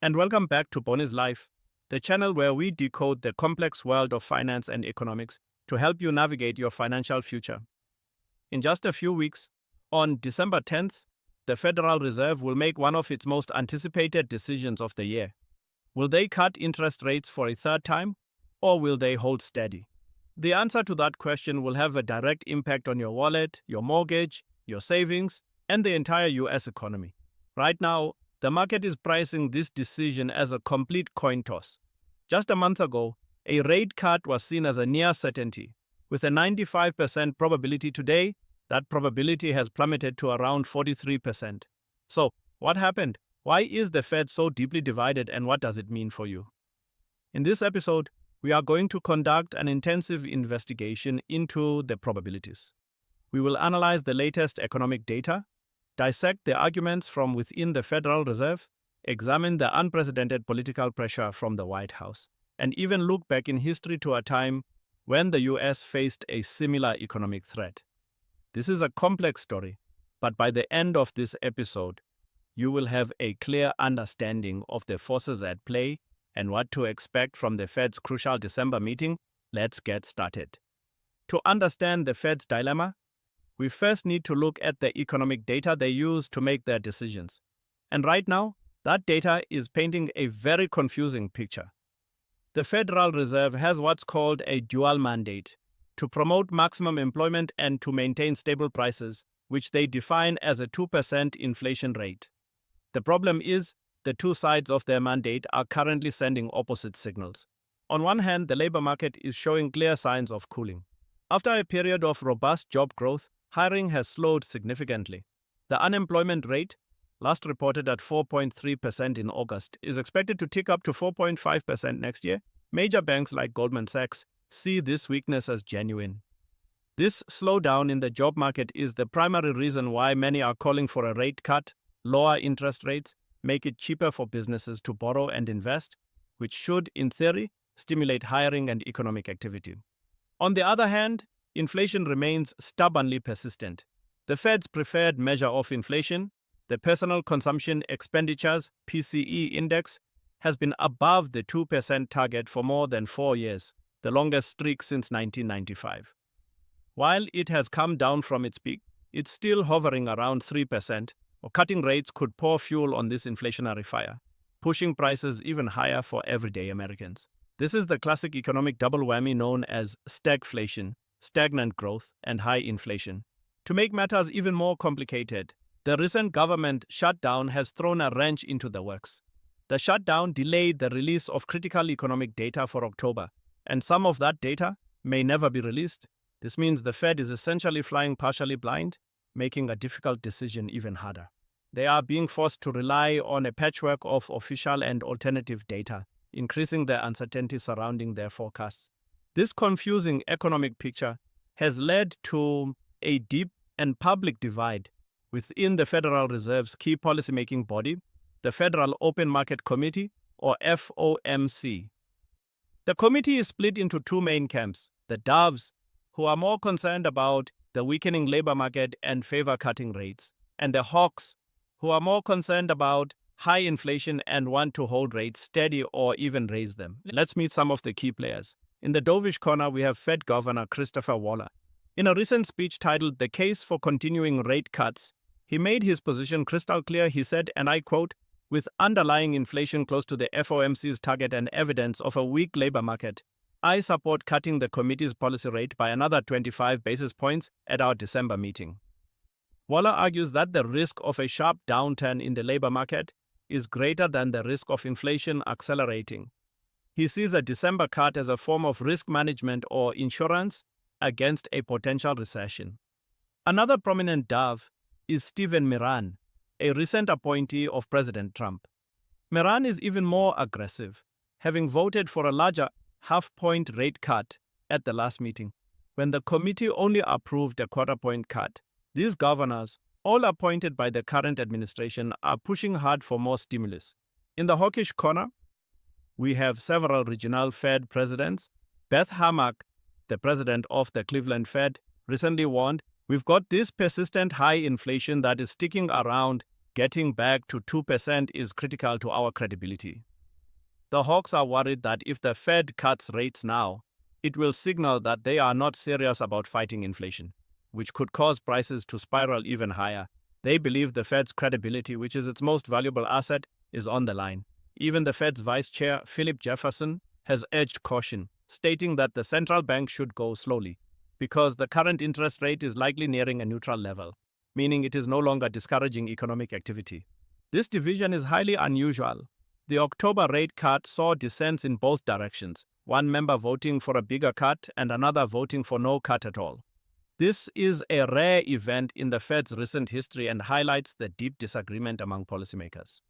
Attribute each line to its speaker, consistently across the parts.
Speaker 1: And welcome back to Boni's Life, the channel where we decode the complex world of finance and economics to help you navigate your financial future. In just a few weeks, on December 10th, the Federal Reserve will make one of its most anticipated decisions of the year. Will they cut interest rates for a third time, or will they hold steady? The answer to that question will have a direct impact on your wallet, your mortgage, your savings, and the entire US economy. Right now, the market is pricing this decision as a complete coin toss. Just a month ago, a rate cut was seen as a near certainty. With a 95% probability today, that probability has plummeted to around 43%. So, what happened? Why is the Fed so deeply divided, and what does it mean for you? In this episode, we are going to conduct an intensive investigation into the probabilities. We will analyze the latest economic data, dissect the arguments from within the Federal Reserve, examine the unprecedented political pressure from the White House, and even look back in history to a time when the US faced a similar economic threat. This is a complex story, but by the end of this episode, you will have a clear understanding of the forces at play and what to expect from the Fed's crucial December meeting. Let's get started. To understand the Fed's dilemma, we first need to look at the economic data they use to make their decisions. And right now, that data is painting a very confusing picture. The Federal Reserve has what's called a dual mandate: to promote maximum employment and to maintain stable prices, which they define as a 2% inflation rate. The problem is, the two sides of their mandate are currently sending opposite signals. On one hand, the labor market is showing clear signs of cooling. After a period of robust job growth, hiring has slowed significantly. The unemployment rate, last reported at 4.3% in August, is expected to tick up to 4.5% next year. Major banks like Goldman Sachs see this weakness as genuine. This slowdown in the job market is the primary reason why many are calling for a rate cut. Lower interest rates make it cheaper for businesses to borrow and invest, which should, in theory, stimulate hiring and economic activity. On the other hand, inflation remains stubbornly persistent. The Fed's preferred measure of inflation, the Personal Consumption Expenditures (PCE) index, has been above the 2% target for more than 4 years, the longest streak since 1995. While it has come down from its peak, it's still hovering around 3%, or cutting rates could pour fuel on this inflationary fire, pushing prices even higher for everyday Americans. This is the classic economic double whammy known as stagflation, stagnant growth, and high inflation. To make matters even more complicated, the recent government shutdown has thrown a wrench into the works. The shutdown delayed the release of critical economic data for October, and some of that data may never be released. This means the Fed is essentially flying partially blind, making a difficult decision even harder. They are being forced to rely on a patchwork of official and alternative data, increasing the uncertainty surrounding their forecasts. This confusing economic picture has led to a deep and public divide within the Federal Reserve's key policymaking body, the Federal Open Market Committee, or FOMC. The committee is split into two main camps: the doves, who are more concerned about the weakening labor market and favor cutting rates, and the hawks, who are more concerned about high inflation and want to hold rates steady or even raise them. Let's meet some of the key players. In the dovish corner, we have Fed Governor Christopher Waller. In a recent speech titled "The Case for Continuing Rate Cuts," he made his position crystal clear. He said, and I quote, "With underlying inflation close to the FOMC's target and evidence of a weak labor market, I support cutting the committee's policy rate by another 25 basis points at our December meeting." Waller argues that the risk of a sharp downturn in the labor market is greater than the risk of inflation accelerating. He sees a December cut as a form of risk management or insurance against a potential recession. Another prominent dove is Stephen Miran, a recent appointee of President Trump. Miran is even more aggressive, having voted for a larger half-point rate cut at the last meeting, when the committee only approved a quarter-point cut. These governors, all appointed by the current administration, are pushing hard for more stimulus. In the hawkish corner, we have several regional Fed presidents. Beth Hammack, the president of the Cleveland Fed, recently warned, "We've got this persistent high inflation that is sticking around Getting back to 2% is critical to our credibility. The hawks are worried that if the Fed cuts rates now, it will signal that they are not serious about fighting inflation, which could cause prices to spiral even higher. They believe the Fed's credibility, which is its most valuable asset, is on the line. Even the Fed's vice chair, Philip Jefferson, has urged caution, stating that the central bank should go slowly, because the current interest rate is likely nearing a neutral level, meaning it is no longer discouraging economic activity. This division is highly unusual. The October rate cut saw dissents in both directions, one member voting for a bigger cut and another voting for no cut at all. This is a rare event in the Fed's recent history and highlights the deep disagreement among policymakers.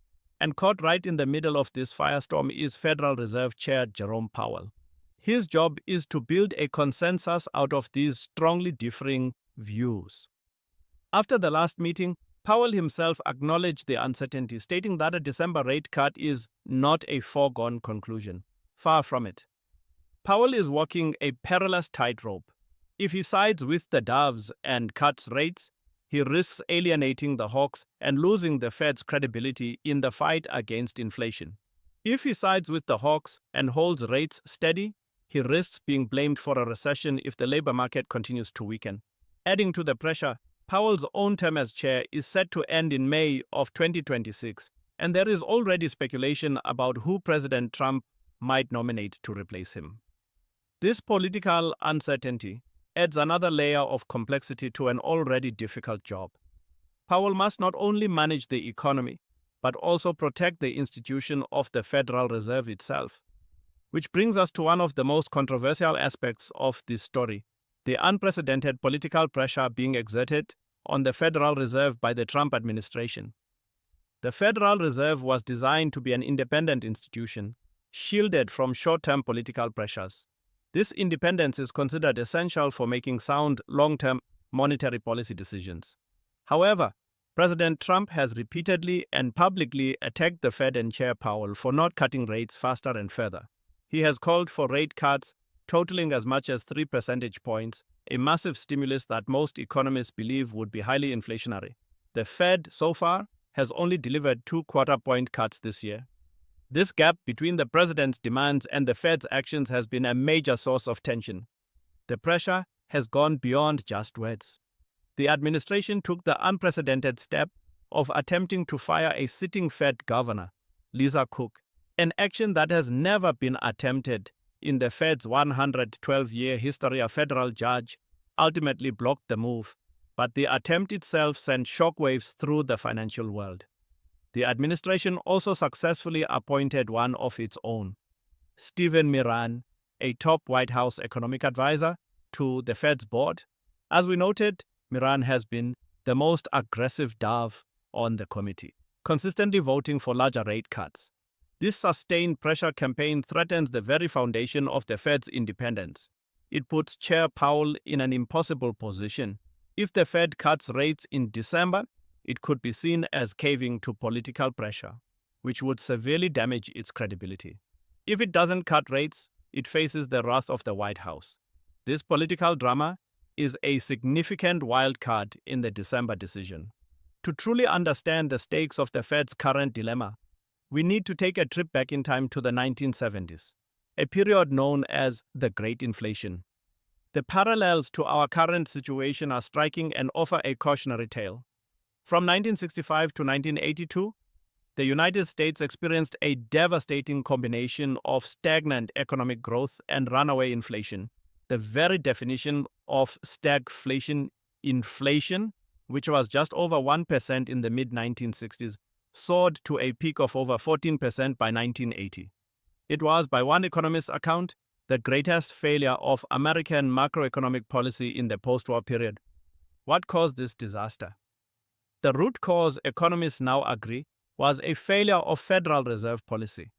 Speaker 1: And caught right in the middle of this firestorm is Federal Reserve Chair Jerome Powell. His job is to build a consensus out of these strongly differing views. After the last meeting, Powell himself acknowledged the uncertainty, stating that a December rate cut is not a foregone conclusion. Far from it. Powell is walking a perilous tightrope. If he sides with the doves and cuts rates, he risks alienating the hawks and losing the Fed's credibility in the fight against inflation. If he sides with the hawks and holds rates steady, he risks being blamed for a recession if the labor market continues to weaken. Adding to the pressure, Powell's own term as chair is set to end in May of 2026, and there is already speculation about who President Trump might nominate to replace him. This political uncertainty adds another layer of complexity to an already difficult job. Powell must not only manage the economy, but also protect the institution of the Federal Reserve itself. Which brings us to one of the most controversial aspects of this story: the unprecedented political pressure being exerted on the Federal Reserve by the Trump administration. The Federal Reserve was designed to be an independent institution, shielded from short-term political pressures. This independence is considered essential for making sound, long-term monetary policy decisions. However, President Trump has repeatedly and publicly attacked the Fed and Chair Powell for not cutting rates faster and further. He has called for rate cuts totaling as much as 3 percentage points, a massive stimulus that most economists believe would be highly inflationary. The Fed, so far, has only delivered 2 quarter-point cuts this year. This gap between the president's demands and the Fed's actions has been a major source of tension. The pressure has gone beyond just words. The administration took the unprecedented step of attempting to fire a sitting Fed governor, Lisa Cook, an action that has never been attempted in the Fed's 112-year history. A federal judge ultimately blocked the move, but the attempt itself sent shockwaves through the financial world. The administration also successfully appointed one of its own, Stephen Miran, a top White House economic advisor, to the Fed's board. As we noted, Miran has been the most aggressive dove on the committee, consistently voting for larger rate cuts. This sustained pressure campaign threatens the very foundation of the Fed's independence. It puts Chair Powell in an impossible position. If the Fed cuts rates in December, it could be seen as caving to political pressure, which would severely damage its credibility. If it doesn't cut rates, it faces the wrath of the White House. This political drama is a significant wild card in the December decision. To truly understand the stakes of the Fed's current dilemma, we need to take a trip back in time to the 1970s, a period known as the Great Inflation. The parallels to our current situation are striking and offer a cautionary tale. From 1965 to 1982, the United States experienced a devastating combination of stagnant economic growth and runaway inflation. The very definition of stagflation, inflation, which was just over 1% in the mid-1960s, soared to a peak of over 14% by 1980. It was, by one economist's account, the greatest failure of American macroeconomic policy in the post-war period. What caused this disaster? The root cause, economists now agree, was a failure of Federal Reserve policy.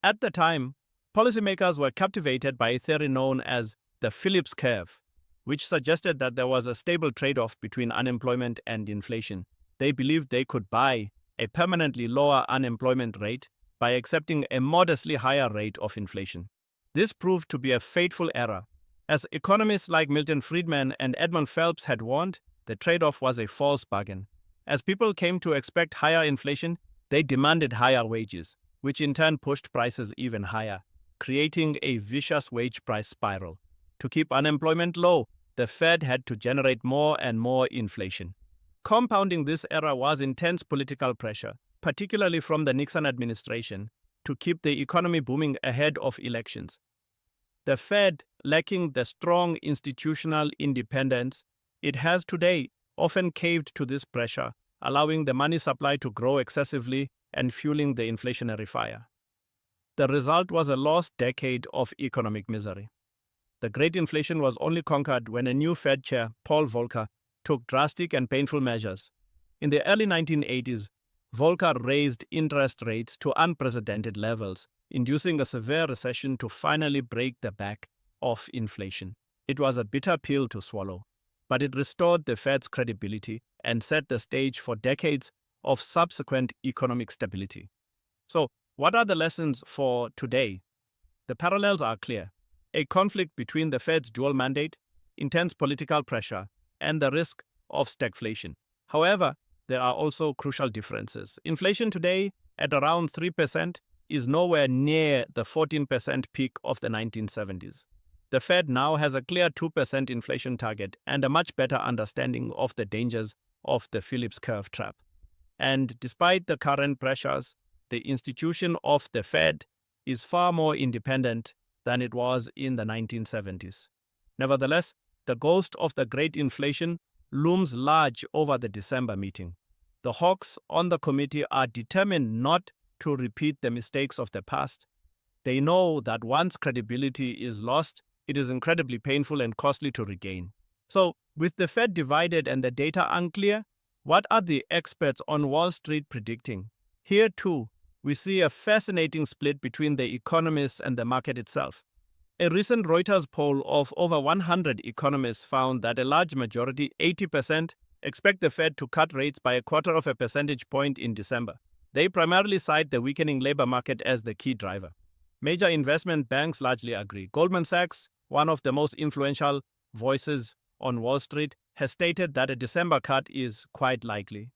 Speaker 1: At the time, policymakers were captivated by a theory known as the Phillips curve, which suggested that there was a stable trade-off between unemployment and inflation. They believed they could buy a permanently lower unemployment rate by accepting a modestly higher rate of inflation. This proved to be a fateful error. As economists like Milton Friedman and Edmund Phelps had warned, the trade-off was a false bargain. As people came to expect higher inflation, they demanded higher wages, which in turn pushed prices even higher, creating a vicious wage price spiral. To keep unemployment low, the Fed had to generate more and more inflation. Compounding this era was intense political pressure, particularly from the Nixon administration, to keep the economy booming ahead of elections. The Fed, lacking the strong institutional independence it has today, often caved to this pressure, allowing the money supply to grow excessively and fueling the inflationary fire. The result was a lost decade of economic misery. The Great Inflation was only conquered when a new Fed chair, Paul Volcker, took drastic and painful measures. In the early 1980s, Volcker raised interest rates to unprecedented levels, inducing a severe recession to finally break the back of inflation. It was a bitter pill to swallow, but it restored the Fed's credibility and set the stage for decades of subsequent economic stability. So, what are the lessons for today? The parallels are clear. A conflict between the Fed's dual mandate, intense political pressure, and the risk of stagflation. However, there are also crucial differences. Inflation today, at around 3%, is nowhere near the 14% peak of the 1970s. The Fed now has a clear 2% inflation target and a much better understanding of the dangers of the Phillips curve trap. And despite the current pressures, the institution of the Fed is far more independent than it was in the 1970s. Nevertheless, the ghost of the Great Inflation looms large over the December meeting. The hawks on the committee are determined not to repeat the mistakes of the past. They know that once credibility is lost, it is incredibly painful and costly to regain. So, with the Fed divided and the data unclear, what are the experts on Wall Street predicting? Here too, we see a fascinating split between the economists and the market itself. A recent Reuters poll of over 100 economists found that a large majority, 80%, expect the Fed to cut rates by 1/4 of a percentage point in December. They primarily cite the weakening labor market as the key driver. Major investment banks largely agree. Goldman Sachs, one of the most influential voices on Wall Street, has stated that a December cut is quite likely.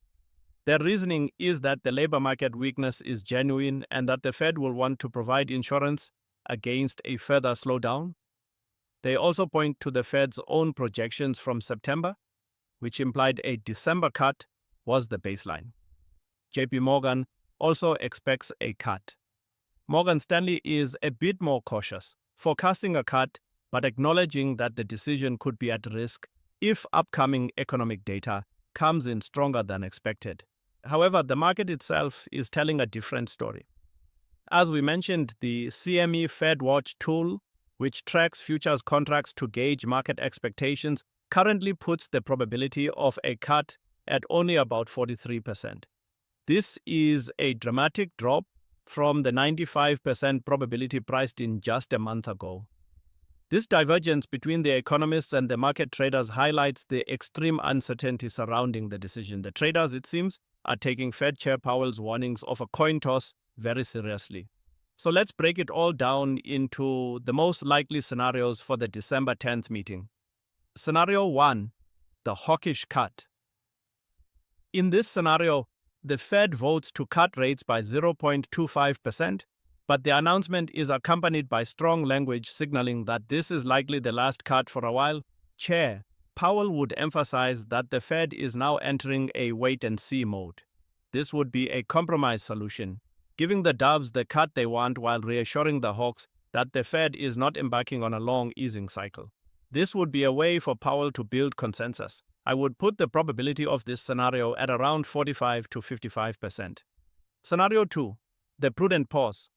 Speaker 1: Their reasoning is that the labor market weakness is genuine and that the Fed will want to provide insurance against a further slowdown. They also point to the Fed's own projections from September, which implied a December cut was the baseline. JP Morgan also expects a cut. Morgan Stanley is a bit more cautious, forecasting a cut but acknowledging that the decision could be at risk if upcoming economic data comes in stronger than expected. However, the market itself is telling a different story. As we mentioned, the CME FedWatch tool, which tracks futures contracts to gauge market expectations, currently puts the probability of a cut at only about 43%. This is a dramatic drop from the 95% probability priced in just a month ago. This divergence between the economists and the market traders highlights the extreme uncertainty surrounding the decision. The traders, it seems, are taking Fed Chair Powell's warnings of a coin toss very seriously. So let's break it all down into the most likely scenarios for the December 10th meeting. Scenario 1, the hawkish cut. In this scenario, the Fed votes to cut rates by 0.25%, but the announcement is accompanied by strong language signaling that this is likely the last cut for a while. Chair Powell would emphasize that the Fed is now entering a wait-and-see mode. This would be a compromise solution, giving the doves the cut they want while reassuring the hawks that the Fed is not embarking on a long easing cycle. This would be a way for Powell to build consensus. I would put the probability of this scenario at around 45 to 55%. Scenario 2, the prudent pause.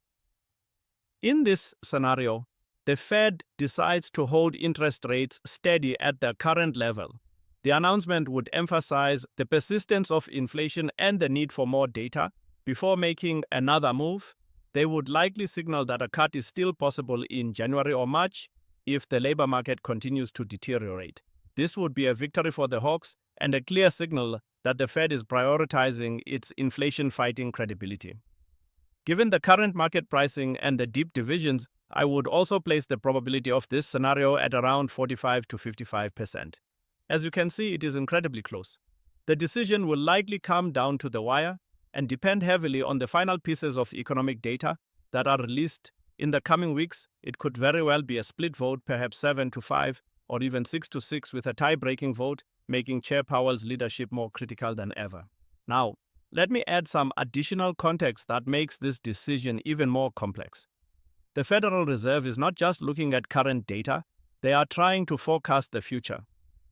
Speaker 1: In this scenario, the Fed decides to hold interest rates steady at their current level. The announcement would emphasize the persistence of inflation and the need for more data. Before making another move, they would likely signal that a cut is still possible in January or March if the labor market continues to deteriorate. This would be a victory for the hawks and a clear signal that the Fed is prioritizing its inflation-fighting credibility. Given the current market pricing and the deep divisions, I would also place the probability of this scenario at around 45 to 55%. As you can see, it is incredibly close. The decision will likely come down to the wire and depend heavily on the final pieces of economic data that are released in the coming weeks. It could very well be a split vote, perhaps 7-5 or even 6-6, with a tie-breaking vote, making Chair Powell's leadership more critical than ever. Now, let me add some additional context that makes this decision even more complex. The Federal Reserve is not just looking at current data, they are trying to forecast the future.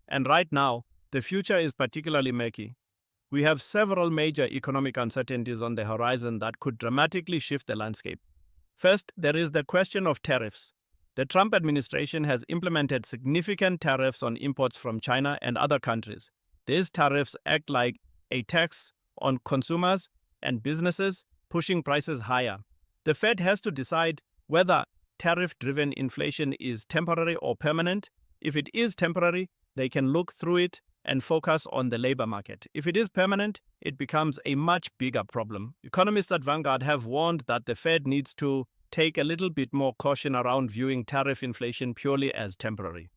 Speaker 1: And right now, the future is particularly murky. We have several major economic uncertainties on the horizon that could dramatically shift the landscape. First, there is the question of tariffs. The Trump administration has implemented significant tariffs on imports from China and other countries. These tariffs act like a tax on consumers and businesses, pushing prices higher. The Fed has to decide whether tariff-driven inflation is temporary or permanent. If it is temporary, they can look through it and focus on the labor market. If it is permanent, it becomes a much bigger problem. Economists at Vanguard have warned that the Fed needs to take a little bit more caution around viewing tariff inflation purely as temporary.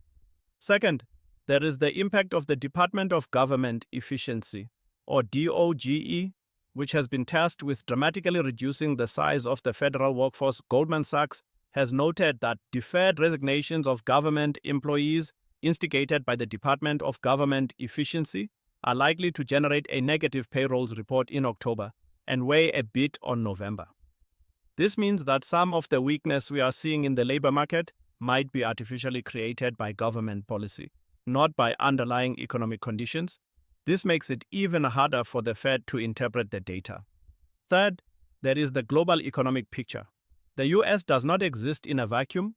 Speaker 1: Second, there is the impact of the Department of Government Efficiency, or DOGE, which has been tasked with dramatically reducing the size of the federal workforce. Goldman Sachs has noted that deferred resignations of government employees instigated by the Department of Government Efficiency are likely to generate a negative payrolls report in October and weigh a bit on November. This means that some of the weakness we are seeing in the labor market might be artificially created by government policy, not by underlying economic conditions. This makes it even harder for the Fed to interpret the data. Third, there is the global economic picture. The US does not exist in a vacuum.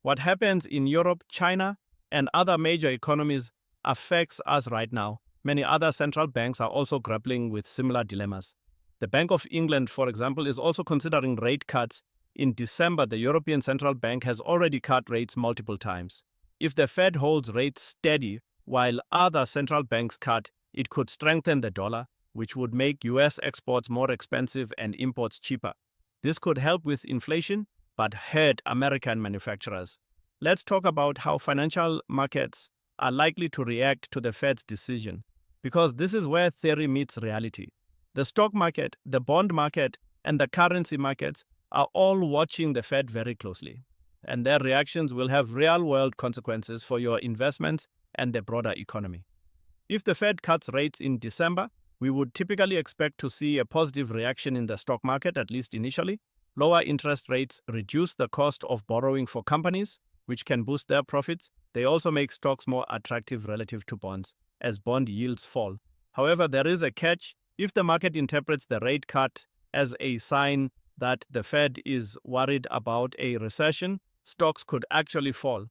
Speaker 1: What happens in Europe, China, and other major economies affects us right now. Many other central banks are also grappling with similar dilemmas. The Bank of England, for example, is also considering rate cuts. In December, the European Central Bank has already cut rates multiple times. If the Fed holds rates steady while other central banks cut, it could strengthen the dollar, which would make US exports more expensive and imports cheaper. This could help with inflation, but hurt American manufacturers. Let's talk about how financial markets are likely to react to the Fed's decision, because this is where theory meets reality. The stock market, the bond market, and the currency markets are all watching the Fed very closely, and their reactions will have real-world consequences for your investments and the broader economy. If the Fed cuts rates in December, we would typically expect to see a positive reaction in the stock market, at least initially. Lower interest rates reduce the cost of borrowing for companies, which can boost their profits. They also make stocks more attractive relative to bonds, as bond yields fall. However, there is a catch. If the market interprets the rate cut as a sign that the Fed is worried about a recession, stocks could actually fall.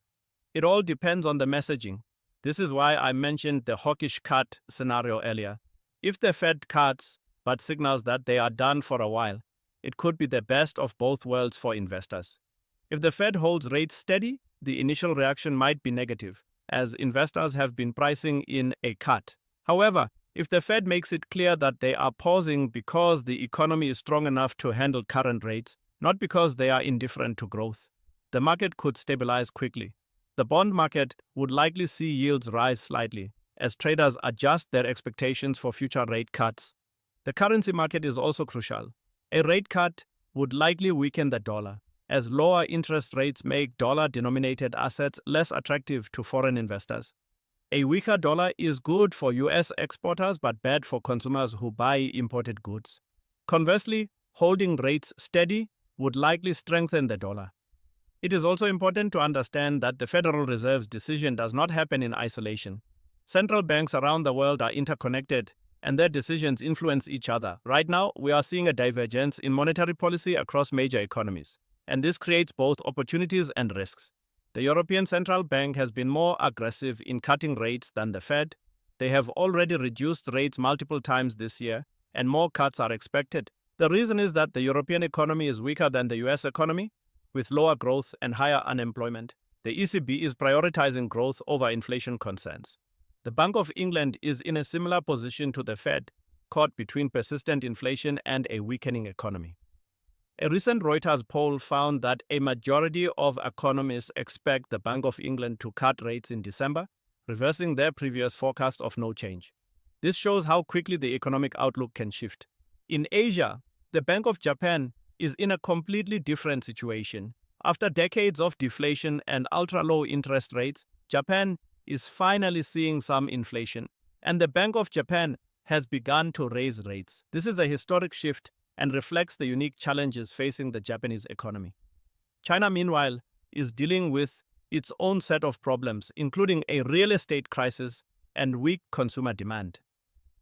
Speaker 1: It all depends on the messaging. This is why I mentioned the hawkish cut scenario earlier. If the Fed cuts but signals that they are done for a while, it could be the best of both worlds for investors. If the Fed holds rates steady, the initial reaction might be negative, as investors have been pricing in a cut. However, if the Fed makes it clear that they are pausing because the economy is strong enough to handle current rates, not because they are indifferent to growth, the market could stabilize quickly. The bond market would likely see yields rise slightly as traders adjust their expectations for future rate cuts. The currency market is also crucial. A rate cut would likely weaken the dollar, as lower interest rates make dollar-denominated assets less attractive to foreign investors. A weaker dollar is good for US exporters but bad for consumers who buy imported goods. Conversely, holding rates steady would likely strengthen the dollar. It is also important to understand that the Federal Reserve's decision does not happen in isolation. Central banks around the world are interconnected, and their decisions influence each other. Right now, we are seeing a divergence in monetary policy across major economies, and this creates both opportunities and risks. The European Central Bank has been more aggressive in cutting rates than the Fed. They have already reduced rates multiple times this year, and more cuts are expected. The reason is that the European economy is weaker than the US economy, with lower growth and higher unemployment. The ECB is prioritizing growth over inflation concerns. The Bank of England is in a similar position to the Fed, caught between persistent inflation and a weakening economy. A recent Reuters poll found that a majority of economists expect the Bank of England to cut rates in December, reversing their previous forecast of no change. This shows how quickly the economic outlook can shift. In Asia, the Bank of Japan is in a completely different situation. After decades of deflation and ultra-low interest rates, Japan is finally seeing some inflation, and the Bank of Japan has begun to raise rates. This is a historic shift and reflects the unique challenges facing the Japanese economy. China, meanwhile, is dealing with its own set of problems, including a real estate crisis and weak consumer demand.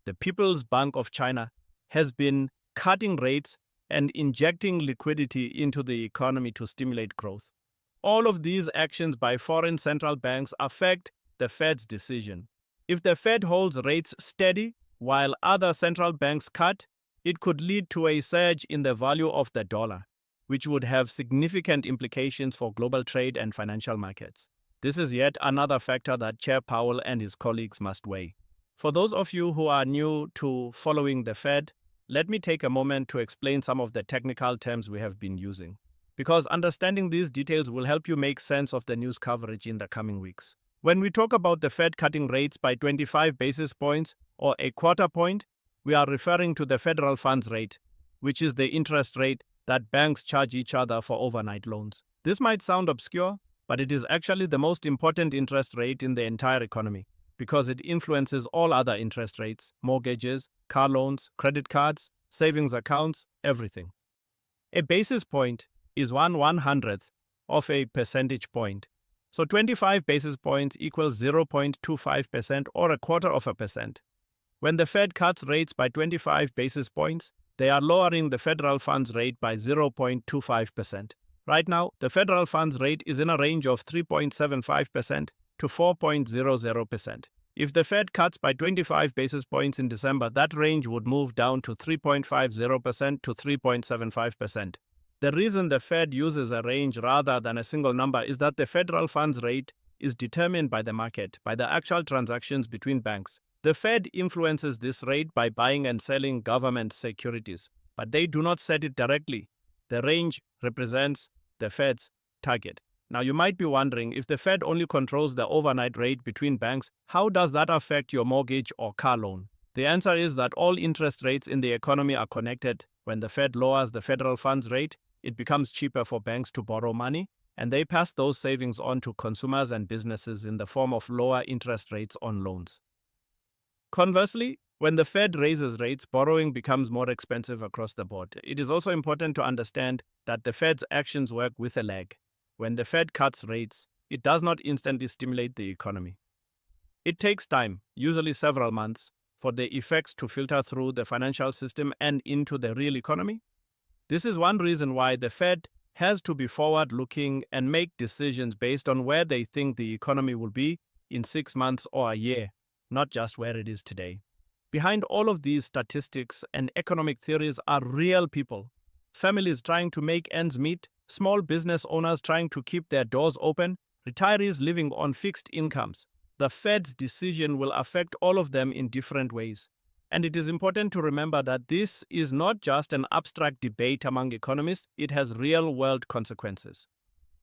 Speaker 1: The People's Bank of China has been cutting rates and injecting liquidity into the economy to stimulate growth. All of these actions by foreign central banks affect the Fed's decision. If the Fed holds rates steady while other central banks cut, it could lead to a surge in the value of the dollar, which would have significant implications for global trade and financial markets. This is yet another factor that Chair Powell and his colleagues must weigh. For those of you who are new to following the Fed, let me take a moment to explain some of the technical terms we have been using, because understanding these details will help you make sense of the news coverage in the coming weeks. When we talk about the Fed cutting rates by 25 basis points or a quarter point, we are referring to the federal funds rate, which is the interest rate that banks charge each other for overnight loans. This might sound obscure, but it is actually the most important interest rate in the entire economy, because it influences all other interest rates, mortgages, car loans, credit cards, savings accounts, everything. A basis point is 1/100th of a percentage point. So 25 basis points equals 0.25% or a quarter of a percent. When the Fed cuts rates by 25 basis points, they are lowering the federal funds rate by 0.25%. Right now, the federal funds rate is in a range of 3.75% to 4.00%. If the Fed cuts by 25 basis points in December, that range would move down to 3.50% to 3.75%. The reason the Fed uses a range rather than a single number is that the federal funds rate is determined by the market, by the actual transactions between banks. The Fed influences this rate by buying and selling government securities, but they do not set it directly. The range represents the Fed's target. Now, you might be wondering, if the Fed only controls the overnight rate between banks, how does that affect your mortgage or car loan? The answer is that all interest rates in the economy are connected. When the Fed lowers the federal funds rate, it becomes cheaper for banks to borrow money, and they pass those savings on to consumers and businesses in the form of lower interest rates on loans. Conversely, when the Fed raises rates, borrowing becomes more expensive across the board. It is also important to understand that the Fed's actions work with a lag. When the Fed cuts rates, it does not instantly stimulate the economy. It takes time, usually several months, for the effects to filter through the financial system and into the real economy. This is one reason why the Fed has to be forward-looking and make decisions based on where they think the economy will be in 6 months or a year, not just where it is today. Behind all of these statistics and economic theories are real people. Families trying to make ends meet, small business owners trying to keep their doors open, retirees living on fixed incomes. The Fed's decision will affect all of them in different ways. And it is important to remember that this is not just an abstract debate among economists, it has real-world consequences.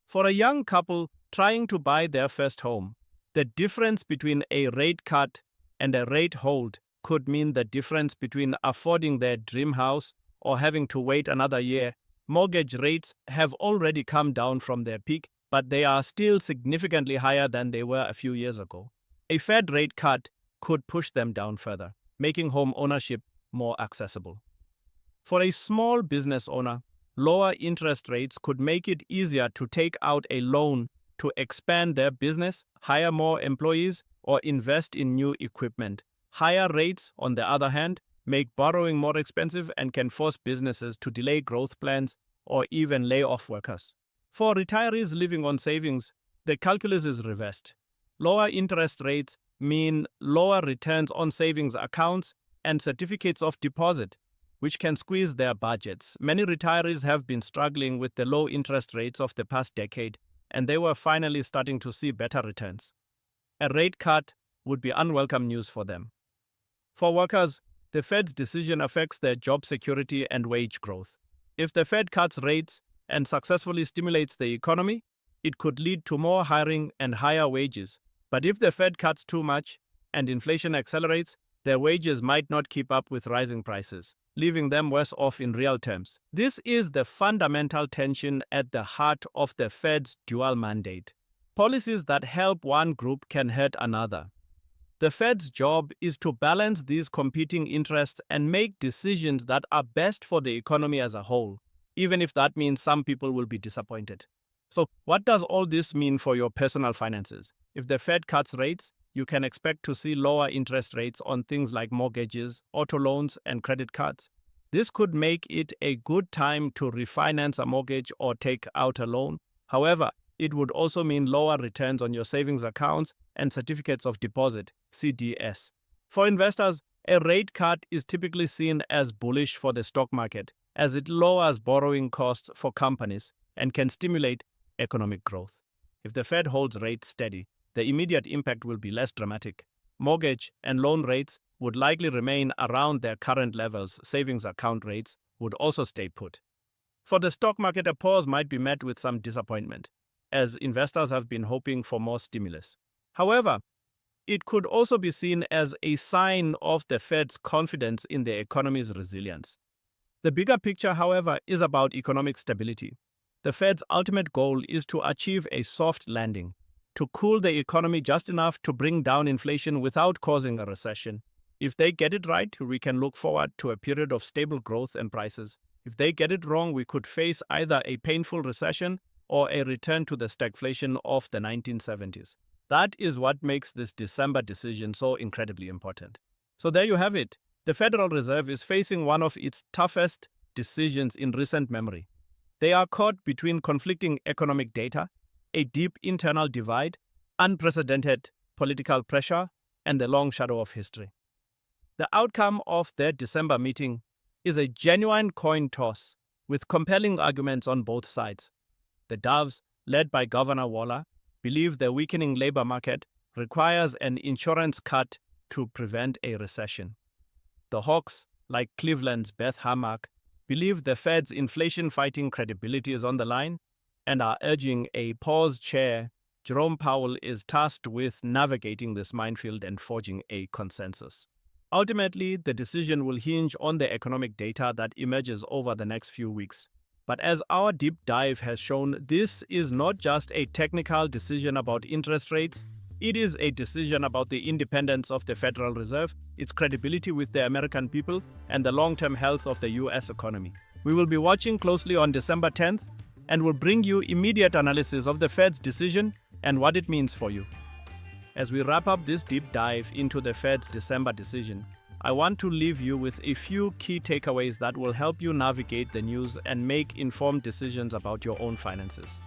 Speaker 1: For a young couple trying to buy their first home, the difference between a rate cut and a rate hold could mean the difference between affording their dream house or having to wait another year. Mortgage rates have already come down from their peak, but they are still significantly higher than they were a few years ago. A Fed rate cut could push them down further, making home ownership more accessible. For a small business owner, lower interest rates could make it easier to take out a loan to expand their business, hire more employees, or invest in new equipment. Higher rates, on the other hand, make borrowing more expensive and can force businesses to delay growth plans or even lay off workers. For retirees living on savings, the calculus is reversed. Lower interest rates mean lower returns on savings accounts and certificates of deposit, which can squeeze their budgets. Many retirees have been struggling with the low interest rates of the past decade, and they were finally starting to see better returns. A rate cut would be unwelcome news for them. For workers, the Fed's decision affects their job security and wage growth. If the Fed cuts rates and successfully stimulates the economy, it could lead to more hiring and higher wages. But if the Fed cuts too much and inflation accelerates, their wages might not keep up with rising prices, leaving them worse off in real terms. This is the fundamental tension at the heart of the Fed's dual mandate. Policies that help one group can hurt another. The Fed's job is to balance these competing interests and make decisions that are best for the economy as a whole, even if that means some people will be disappointed. So, what does all this mean for your personal finances? If the Fed cuts rates, you can expect to see lower interest rates on things like mortgages, auto loans, and credit cards. This could make it a good time to refinance a mortgage or take out a loan. However, it would also mean lower returns on your savings accounts and certificates of deposit, CDS. For investors, a rate cut is typically seen as bullish for the stock market, as it lowers borrowing costs for companies and can stimulate economic growth. If the Fed holds rates steady, the immediate impact will be less dramatic. Mortgage and loan rates would likely remain around their current levels. Savings account rates would also stay put. For the stock market, a pause might be met with some disappointment, as investors have been hoping for more stimulus. However, it could also be seen as a sign of the Fed's confidence in the economy's resilience. The bigger picture, however, is about economic stability. The Fed's ultimate goal is to achieve a soft landing, to cool the economy just enough to bring down inflation without causing a recession. If they get it right, we can look forward to a period of stable growth and prices. If they get it wrong, we could face either a painful recession or a return to the stagflation of the 1970s. That is what makes this December decision so incredibly important. So there you have it. The Federal Reserve is facing one of its toughest decisions in recent memory. They are caught between conflicting economic data, a deep internal divide, unprecedented political pressure, and the long shadow of history. The outcome of their December meeting is a genuine coin toss with compelling arguments on both sides. The Doves, led by Governor Waller, believe the weakening labor market requires an insurance cut to prevent a recession. The Hawks, like Cleveland's Beth Hammack, believe the Fed's inflation-fighting credibility is on the line and are urging a pause. Chair Jerome Powell is tasked with navigating this minefield and forging a consensus. Ultimately, the decision will hinge on the economic data that emerges over the next few weeks. But as our deep dive has shown, this is not just a technical decision about interest rates. It is a decision about the independence of the Federal Reserve, its credibility with the American people, and the long-term health of the U.S. economy. We will be watching closely on December 10th and will bring you immediate analysis of the Fed's decision and what it means for you. As we wrap up this deep dive into the Fed's December decision, I want to leave you with a few key takeaways that will help you navigate the news and make informed decisions about your own finances.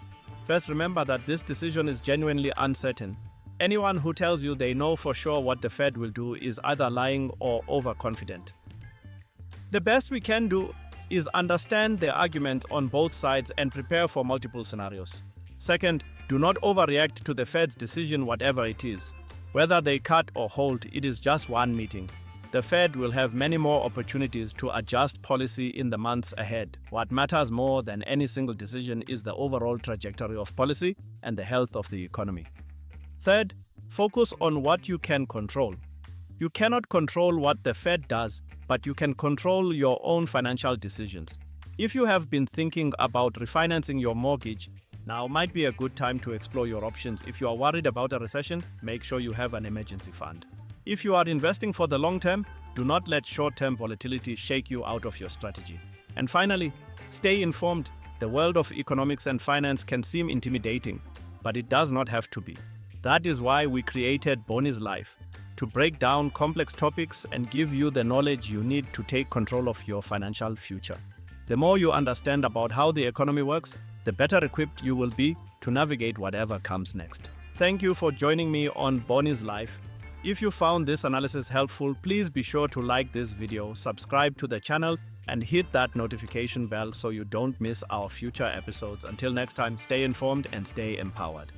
Speaker 1: First, remember that this decision is genuinely uncertain. Anyone who tells you they know for sure what the Fed will do is either lying or overconfident. The best we can do is understand the argument on both sides and prepare for multiple scenarios. Second, do not overreact to the Fed's decision, whatever it is. Whether they cut or hold, it is just one meeting. The Fed will have many more opportunities to adjust policy in the months ahead. What matters more than any single decision is the overall trajectory of policy and the health of the economy. Third, focus on what you can control. You cannot control what the Fed does, but you can control your own financial decisions. If you have been thinking about refinancing your mortgage, now might be a good time to explore your options. If you are worried about a recession, make sure you have an emergency fund. If you are investing for the long term, do not let short-term volatility shake you out of your strategy. And finally, stay informed. The world of economics and finance can seem intimidating, but it does not have to be. That is why we created Boni's Life, to break down complex topics and give you the knowledge you need to take control of your financial future. The more you understand about how the economy works, the better equipped you will be to navigate whatever comes next. Thank you for joining me on Boni's Life. If you found this analysis helpful, please be sure to like this video, subscribe to the channel, and hit that notification bell so you don't miss our future episodes. Until next time, stay informed and stay empowered.